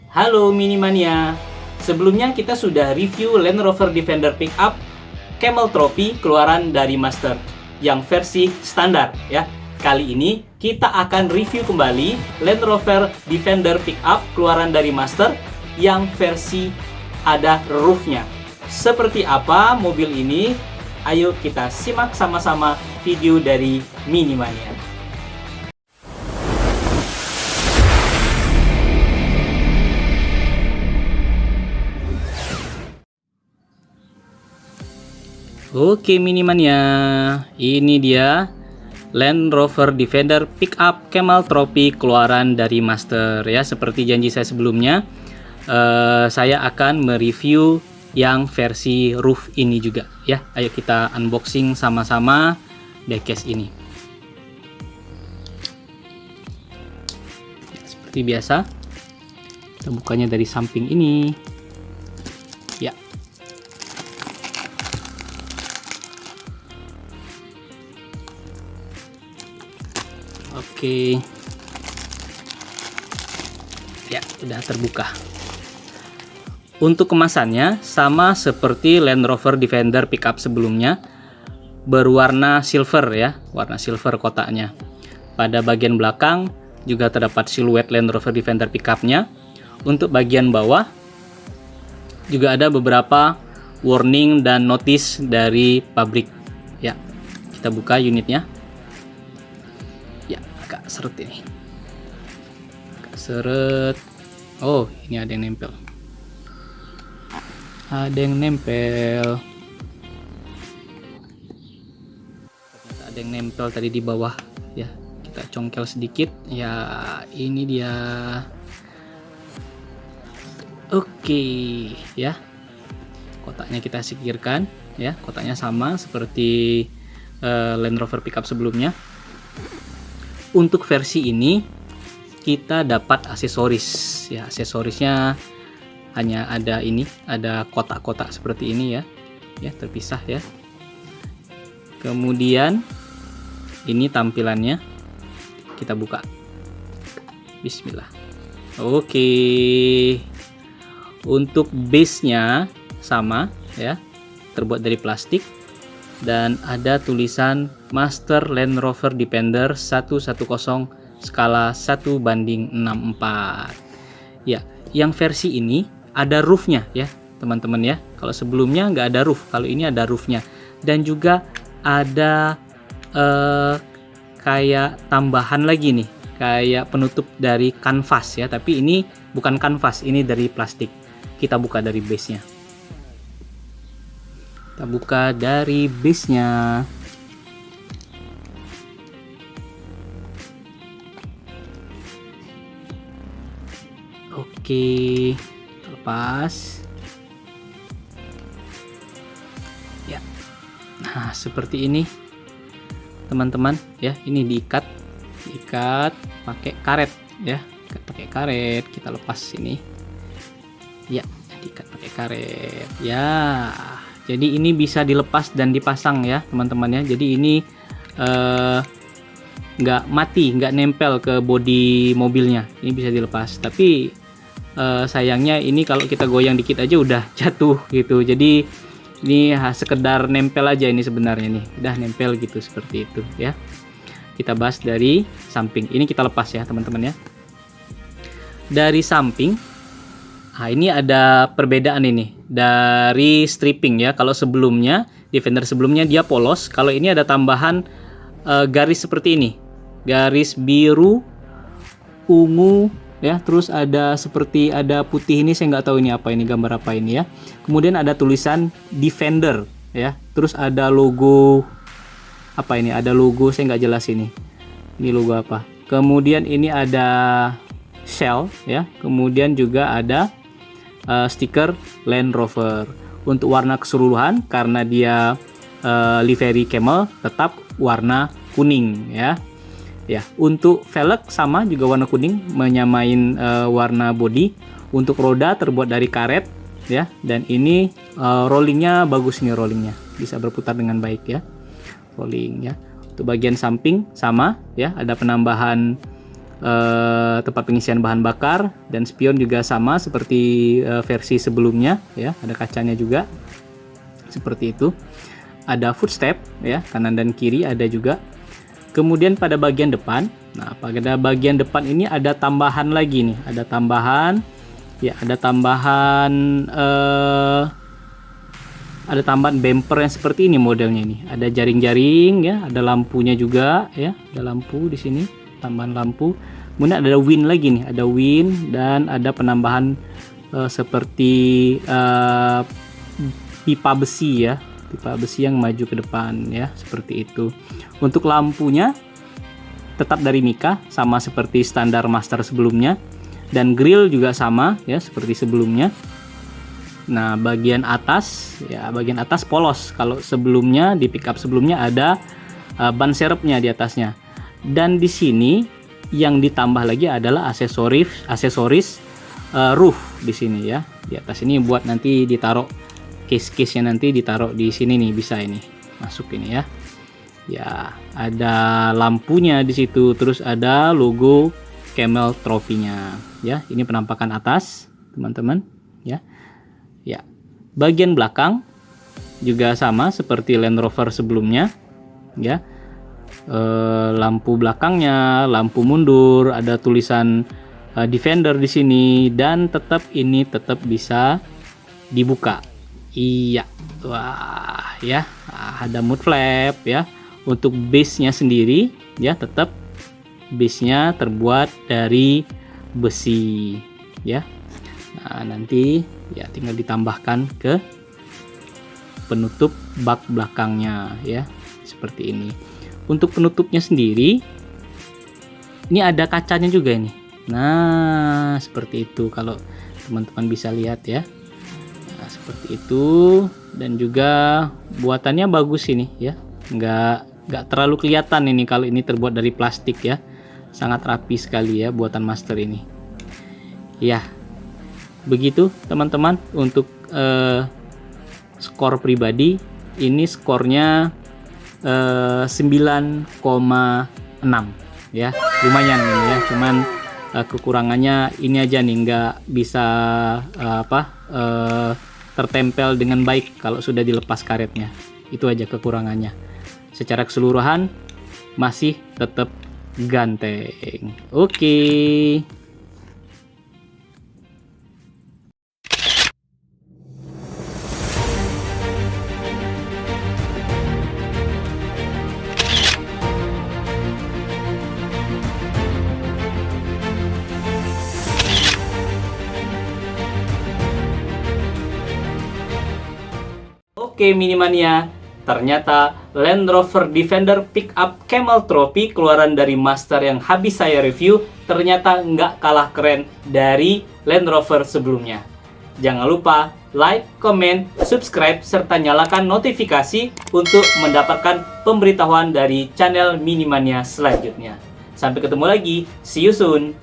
Halo Minimania. Sebelumnya kita sudah review Land Rover Defender Pickup Camel Trophy keluaran dari Master yang versi standar ya. Kali ini kita akan review kembali Land Rover Defender Pickup keluaran dari Master yang versi ada roofnya. Seperti apa mobil ini? Ayo kita simak sama-sama video dari Minimania. Oke Minimania, ini dia Land Rover Defender Pickup Camel Trophy keluaran dari Master ya. Seperti janji saya sebelumnya, saya akan mereview yang versi roof ini juga ya. Ayo kita unboxing sama-sama diecast ini. Ya, seperti biasa, kita bukanya dari samping ini ya. Oke. Ya, sudah terbuka. Untuk kemasannya sama seperti Land Rover Defender Pickup sebelumnya, berwarna silver ya, warna silver kotaknya. Pada bagian belakang juga terdapat siluet Land Rover Defender Pickupnya. Untuk bagian bawah juga ada beberapa warning dan notice dari pabrik. Ya, kita buka unitnya. Agak seret ini, agak seret. Oh, ini ada yang nempel, ternyata ada yang nempel tadi di bawah ya. Kita congkel sedikit ya, ini dia. Oke ya, kotaknya kita singkirkan ya. Kotaknya sama seperti Land Rover Pickup sebelumnya. Untuk versi ini kita dapat aksesoris ya. Aksesorisnya hanya ada ini, ada kotak-kotak seperti ini ya, terpisah ya. Kemudian ini tampilannya, kita buka. Bismillah. Oke. Untuk base-nya sama ya, terbuat dari plastik. Dan ada tulisan Master Land Rover Defender 110 skala 1:64 ya. Yang versi ini ada roofnya ya teman-teman ya. Kalau sebelumnya nggak ada roof, kalau ini ada roofnya. Dan juga ada kayak tambahan lagi nih, kayak penutup dari kanvas ya. Tapi ini bukan kanvas, ini dari plastik. Kita buka dari base-nya. Kita buka dari base-nya. Oke, lepas. Ya. Nah, seperti ini. Teman-teman, ya, ini diikat pakai karet ya. Pakai karet, kita lepas ini. Ya, diikat pakai karet. Ya. Jadi ini bisa dilepas dan dipasang ya teman-teman ya. Jadi ini nggak mati, nggak nempel ke bodi mobilnya. Ini bisa dilepas. Tapi sayangnya ini kalau kita goyang dikit aja udah jatuh gitu. Jadi ini sekedar nempel aja ini sebenarnya nih. Udah nempel gitu seperti itu ya. Kita bahas dari samping. Ini kita lepas ya teman-teman ya. Dari samping. Nah, ini ada perbedaan ini dari stripping ya. Kalau sebelumnya Defender sebelumnya dia polos, kalau ini ada tambahan garis seperti ini, garis biru, ungu ya. Terus ada seperti ada putih ini, saya nggak tahu ini apa, ini gambar apa ini ya. Kemudian ada tulisan Defender ya. Terus ada logo apa ini? Ada logo, saya nggak jelas ini. Ini logo apa? Kemudian ini ada shell ya. Kemudian juga ada stiker Land Rover. Untuk warna keseluruhan karena dia livery camel tetap warna kuning ya. Ya, untuk velg sama juga warna kuning, menyamain warna body. Untuk roda terbuat dari karet ya, dan ini rollingnya bagus nih, rollingnya bisa berputar dengan baik ya. Rolling ya. Untuk bagian samping sama ya, ada penambahan tempat pengisian bahan bakar, dan spion juga sama seperti versi sebelumnya ya, ada kacanya juga seperti itu. Ada footstep ya, kanan dan kiri ada juga. Kemudian pada bagian depan, nah pada bagian depan ini ada tambahan lagi nih, ada tambahan bumper yang seperti ini modelnya ini. Ada jaring-jaring ya, ada lampunya juga ya, ada lampu di sini, tambahan lampu. Kemudian ada wing lagi nih, ada wing dan ada penambahan seperti pipa besi ya, pipa besi yang maju ke depan ya, seperti itu. Untuk lampunya tetap dari Mika, sama seperti standar master sebelumnya, dan grill juga sama ya seperti sebelumnya. Nah, bagian atas polos. Kalau sebelumnya di pickup sebelumnya ada ban serepnya di atasnya. Dan di sini yang ditambah lagi adalah aksesoris roof di sini ya. Di atas ini buat nanti ditaruh case-nya, nanti ditaruh di sini nih, bisa ini masuk ini ya. Ya, ada lampunya di situ, terus ada logo Camel Trophy-nya ya. Ini penampakan atas, teman-teman ya. Ya, bagian belakang juga sama seperti Land Rover sebelumnya ya. Lampu belakangnya, lampu mundur, ada tulisan Defender di sini, dan ini tetap bisa dibuka. Iya, wah ya, ada mud flap ya. Untuk base-nya sendiri ya, tetap base-nya terbuat dari besi ya. Nah, nanti ya tinggal ditambahkan ke penutup bak belakangnya ya, seperti ini. Untuk penutupnya sendiri ini ada kacanya juga ini. Nah, seperti itu kalau teman-teman bisa lihat ya. Nah, seperti itu, dan juga buatannya bagus ini ya. Nggak terlalu kelihatan ini kalau ini terbuat dari plastik ya. Sangat rapi sekali ya buatan master ini. Ya, begitu teman-teman untuk skor pribadi. Ini skornya 9,6 ya, lumayan ini ya. Cuman kekurangannya ini aja nih, nggak bisa tertempel dengan baik kalau sudah dilepas karetnya. Itu aja kekurangannya. Secara keseluruhan masih tetap ganteng. Oke. Oke Minimania, ternyata Land Rover Defender Pickup Camel Trophy keluaran dari master yang habis saya review ternyata nggak kalah keren dari Land Rover sebelumnya. Jangan lupa like, comment, subscribe, serta nyalakan notifikasi untuk mendapatkan pemberitahuan dari channel Minimania selanjutnya. Sampai ketemu lagi, see you soon!